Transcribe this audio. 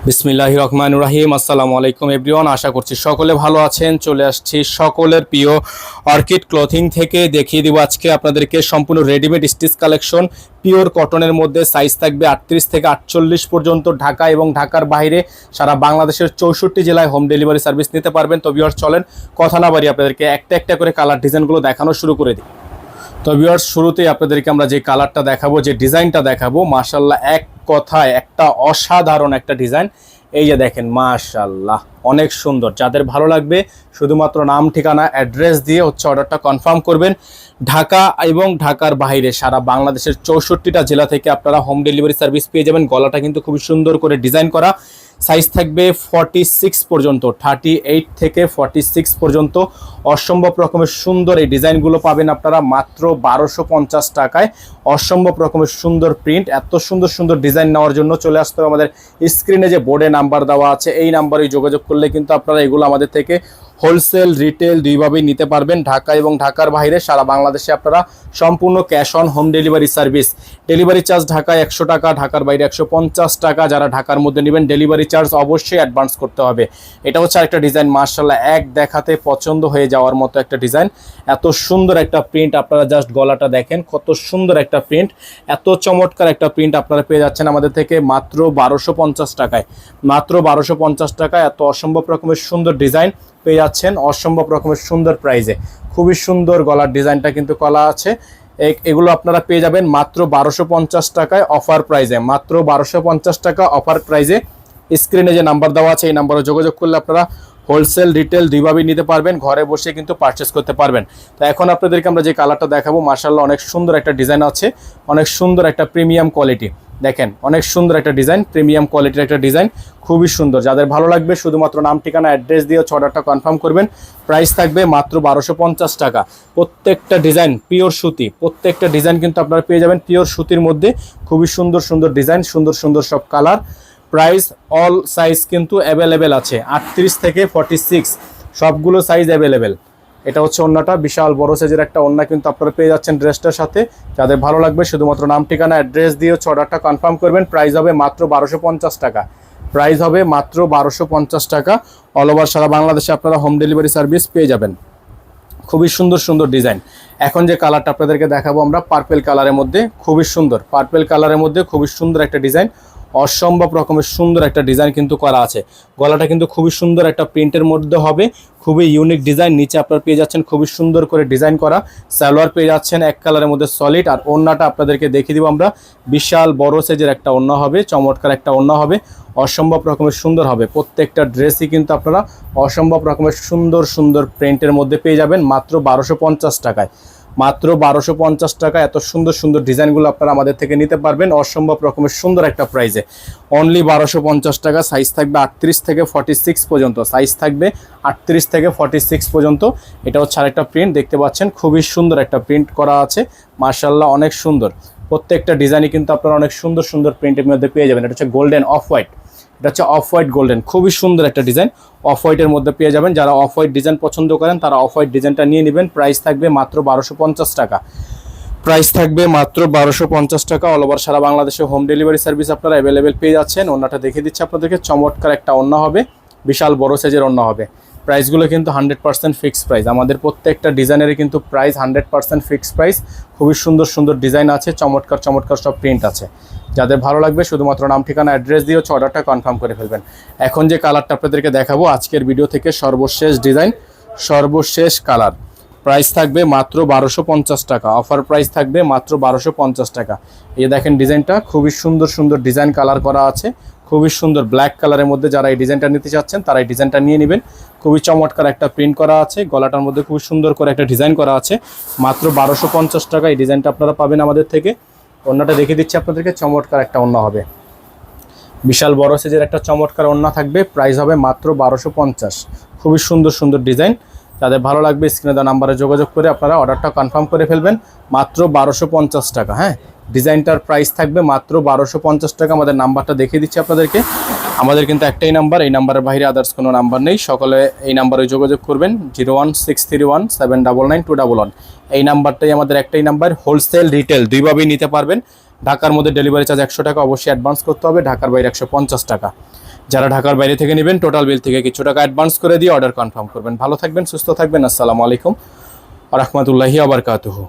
বিসমিল্লাহির রহমানির রহিম। আসসালামু আলাইকুম এভরিওয়ান, আশা করছি সকলে ভালো আছেন। চলে আসছি সকলের প্রিয় অর্কিড ক্লথিং থেকে। দেখিয়ে দিব আজকে আপনাদেরকে সম্পূর্ণ রেডিমেড স্টিচ কালেকশন, পিওর কটনের মধ্যে। সাইজ থাকবে 38 থেকে 48 পর্যন্ত। ঢাকা এবং ঢাকার বাইরে সারা বাংলাদেশের 64 জেলায় হোম ডেলিভারি সার্ভিস নিতে পারবেন। তো ভিউয়ার্স চলেন কথা না বাড়িয়ে আপনাদেরকে একটা একটা করে কালার ডিজাইনগুলো দেখানো শুরু করে দিই। তো ভিউয়ার্স শুরুতেই আপনাদেরকে আমরা যে কালারটা দেখাবো, যে ডিজাইনটা দেখাবো, মাশাআল্লাহ এক কথায় একটা অসাধারণ একটা ডিজাইন। এই যে দেখেন, মাশাআল্লাহ অনেক সুন্দর। যাদের ভালো লাগবে শুধুমাত্র নাম, ঠিকানা, অ্যাড্রেস দিয়ে অর্ডারটা কনফার্ম করবেন। ঢাকা এবং ঢাকার বাইরে সারা বাংলাদেশের 64টা জেলা থেকে আপনারা হোম ডেলিভারি সার্ভিস পেয়ে যাবেন। গলাটা কিন্তু খুবই সুন্দর করে ডিজাইন করা। সাইজ থাকবে 46 পর্যন্ত, 38 থেকে 46 পর্যন্ত। অসম্ভব রকমের সুন্দর এই ডিজাইনগুলো পাবেন আপনারা মাত্র 1250 টাকায়। অসম্ভব রকমের সুন্দর প্রিন্ট। এত সুন্দর সুন্দর ডিজাইন নেওয়ার জন্য চলে আসতে হবে আমাদের স্ক্রিনে যে বোর্ডে নাম্বার দেওয়া আছে, এই নাম্বারে যোগাযোগ করলে কিন্তু আপনারা এগুলো আমাদের থেকে হোলসেল, রিটেল দুইভাবেই নিতে পারবেন। ঢাকা এবং ঢাকার বাইরে সারা বাংলাদেশে আপনারা সম্পূর্ণ cash on home delivery service. Delivery charge ঢাকায় 100 টাকা, ঢাকার বাইরে 150 টাকা। যারা ঢাকার মধ্যে নেবেন ডেলিভারি চার্জ অবশ্যই অ্যাডভান্স করতে হবে। এটা হচ্ছে আরেকটা ডিজাইন, মাশাআল্লাহ এক দেখাতে পছন্দ হয়ে যাওয়ার মতো একটা ডিজাইন। এত সুন্দর একটা প্রিন্ট, আপনারা জাস্ট গলাটা দেখেন কত সুন্দর একটা প্রিন্ট। এত চমৎকার একটা প্রিন্ট আপনারা পেয়ে যাচ্ছেন আমাদের থেকে মাত্র 1250 টাকায়। মাত্র 1250 টাকায় এত অসম্ভব রকমের সুন্দর ডিজাইন পেয়ে যাচ্ছেন অসম্ভব রকমের সুন্দর প্রাইজে। খুবই সুন্দর গলার ডিজাইনটা কিন্তু করা আছে। এগুলো আপনারা পেয়ে যাবেন মাত্র 1250 টাকায় অফার প্রাইজে। মাত্র 1250 টাকা অফার প্রাইজে। স্ক্রিনে যে নাম্বার দেওয়া আছে এই নাম্বারে যোগাযোগ করলে আপনারা হোলসেল, রিটেল দুইভাবেই নিতে পারবেন। ঘরে বসে কিন্তু পারচেস করতে পারবেন। তো এখন আপনাদেরকে আমরা যে কালারটা দেখাবো, মাশাআল্লাহ অনেক সুন্দর একটা ডিজাইন আছে, অনেক সুন্দর একটা প্রিমিয়াম কোয়ালিটি। দেখেন অনেক সুন্দর একটা ডিজাইন, প্রিমিয়াম কোয়ালিটির একটা ডিজাইন, খুবই সুন্দর। যাদের ভালো লাগবে শুধুমাত্র নাম, ঠিকানা, অ্যাড্রেস দিয়ে অর্ডারটা কনফার্ম করবেন। প্রাইস থাকবে মাত্র 1250 টাকা। প্রত্যেকটা ডিজাইন পিওর সুতি, প্রত্যেকটা ডিজাইন কিন্তু আপনারা পেয়ে যাবেন পিওর সুতির মধ্যে। খুবই সুন্দর সুন্দর ডিজাইন, সুন্দর সুন্দর সব কালার। প্রাইস অল সাইজ কিন্তু অ্যাভেলেবেল আছে, 38 থেকে 46 সবগুলো সাইজ অ্যাভেলেবেল। এটা হচ্ছে ওন্নাটা, বিশাল বড় সাইজের একটা ওন্না কিন্তু আপনারা পেয়ে যাচ্ছেন ড্রেসটার সাথে। যাদের ভালো লাগবে শুধুমাত্র নাম, ঠিকানা, অ্যাড্রেস দিয়ে অর্ডারটা কনফার্ম করবেন। প্রাইস হবে মাত্র 1250 টাকা। প্রাইস হবে মাত্র 1250 টাকা। অল ওভার সারা বাংলাদেশে আপনারা হোম ডেলিভারি সার্ভিস পেয়ে যাবেন। খুবই সুন্দর সুন্দর ডিজাইন। এখন যে কালারটা আপনাদেরকে দেখাবো আমরা, পার্পেল কালারের মধ্যে, খুবই সুন্দর। পার্পেল কালারের মধ্যে খুবই সুন্দর একটা ডিজাইন, অসম্ভব রকমের সুন্দর একটা ডিজাইন কিন্তু করা আছে। গলাটা কিন্তু খুবই সুন্দর একটা প্রিন্টের মধ্যে হবে, খুবই ইউনিক ডিজাইন। নিচে আপনারা পেয়ে যাচ্ছেন খুবই সুন্দর করে ডিজাইন করা। সালোয়ার পেয়ে যাচ্ছেন এক কালারের মধ্যে সলিড। আর ওড়নাটা আপনাদেরকে দেখিয়ে দিব আমরা, বিশাল বড় সাইজের একটা ওড়না হবে, চমৎকার একটা ওড়না হবে, অসম্ভব রকমের সুন্দর হবে। প্রত্যেকটা ড্রেসই কিন্তু আপনারা অসম্ভব রকমের সুন্দর সুন্দর প্রিন্টের মধ্যে পেয়ে যাবেন মাত্র 1250 টাকায়। মাত্র 1250 টাকা এত সুন্দর সুন্দর ডিজাইনগুলো আপনারা আমাদের থেকে নিতে পারবেন অসম্ভব রকমের সুন্দর একটা প্রাইজে। অনলি 1250 টাকা। সাইজ থাকবে 38 থেকে 46 পর্যন্ত। সাইজ থাকবে 38 থেকে 46 পর্যন্ত। এটা হচ্ছে আরেকটা প্রিন্ট, দেখতে পাচ্ছেন খুবই সুন্দর একটা প্রিন্ট করা আছে, মাশাআল্লাহ অনেক সুন্দর। প্রত্যেকটা ডিজাইনই কিন্তু আপনারা অনেক সুন্দর সুন্দর প্রিন্টের মধ্যে পেয়ে যাবেন। এটা হচ্ছে গোল্ডেন অফ হোয়াইট, এটা হচ্ছে অফ হোয়াইট গোল্ডেন, খুবই সুন্দর একটা ডিজাইন। অফ হোয়াইটের মধ্যে পেয়ে যাবেন। যারা অফ হোয়াইট ডিজাইন পছন্দ করেন তারা অফ হোয়াইট ডিজাইনটা নিয়ে নেবেন। প্রাইস থাকবে মাত্র 1250 টাকা। প্রাইস থাকবে মাত্র 1250 টাকা। অল ওভার সারা বাংলাদেশে হোম ডেলিভারি সার্ভিস আপনারা অ্যাভেলেবেল পেয়ে যাচ্ছেন। ওন্নাটা দেখিয়ে দিচ্ছি আপনাদেরকে, চমৎকার একটা ওন্না হবে, বিশাল বড় সাইজের ওন্না হবে। প্রাইসগুলো কিন্তু 100% ফিক্সড প্রাইস। আমাদের প্রত্যেকটা ডিজাইনেরই কিন্তু প্রাইস 100% ফিক্সড প্রাইস। খুবই সুন্দর সুন্দর ডিজাইন আছে, চমৎকার চমৎকার সব প্রিন্ট আছে। যাদের ভালো লাগবে শুধুমাত্র নাম, ঠিকানা, অ্যাড্রেস দিয়ে অর্ডারটা কনফার্ম করে ফেলবেন। এখন যে কালারটা আপনাদেরকে দেখাবো আজকের ভিডিও থেকে, সর্বশেষ ডিজাইন, সর্বশেষ কালার। প্রাইস থাকবে মাত্র 1250 টাকা। অফার প্রাইস থাকবে মাত্র 1250 টাকা। এই দেখেন ডিজাইনটা, খুবই সুন্দর সুন্দর ডিজাইন কালার করা আছে, খুবই সুন্দর ব্ল্যাক কালারের মধ্যে। যারা এই ডিজাইনটা নিতে চাচ্ছেন তারা এই ডিজাইনটা নিয়ে নেবেন। খুবই চমৎকার একটা প্রিন্ট করা আছে, গলাটার মধ্যে খুবই সুন্দর করে একটা ডিজাইন করা আছে। মাত্র 1250 টাকা এই ডিজাইনটা আপনারা পাবেন আমাদের থেকে। ওন্নাটা দেখিয়ে দিচ্ছি আপনাদেরকে, চমৎকার একটা ওন্না হবে, বিশাল বড় সাইজের একটা চমৎকার ওন্না থাকবে। প্রাইস হবে মাত্র 1250। খুবই সুন্দর সুন্দর ডিজাইন। যাদের ভালো লাগবে স্ক্রিনে দেওয়া নাম্বারে যোগাযোগ করে আপনারা অর্ডারটা কনফার্ম করে ফেলবেন মাত্র 1250 টাকা। হ্যাঁ, ডিজাইনটার প্রাইস থাকবে মাত্র 1250 টাকা। আমাদের নাম্বারটা দেখিয়ে দিচ্ছি আপনাদেরকে। আমাদের কিন্তু একটাই নাম্বার, এই নাম্বারের বাইরে আদার্স কোনো নাম্বার নেই। সকলে এই নাম্বারে যোগাযোগ করবেন, 01631799211। এই নাম্বারটাই আমাদের একটাই নাম্বার। হোলসেল, রিটেল দুইভাবেই নিতে পারবেন। ঢাকার মধ্যে ডেলিভারি চার্জ 100 টাকা অবশ্যই অ্যাডভান্স করতে হবে, ঢাকার বাইরে 150 টাকা। যারা ঢাকার বাইরে থেকে নেবেন টোটাল বিল থেকে কিছু টাকা অ্যাডভান্স করে দিয়ে অর্ডার কনফার্ম করবেন। ভালো থাকবেন, সুস্থ থাকবেন। আসসালামু আলাইকুম ওয়া রাহমাতুল্লাহি ওয়া বারাকাতুহু।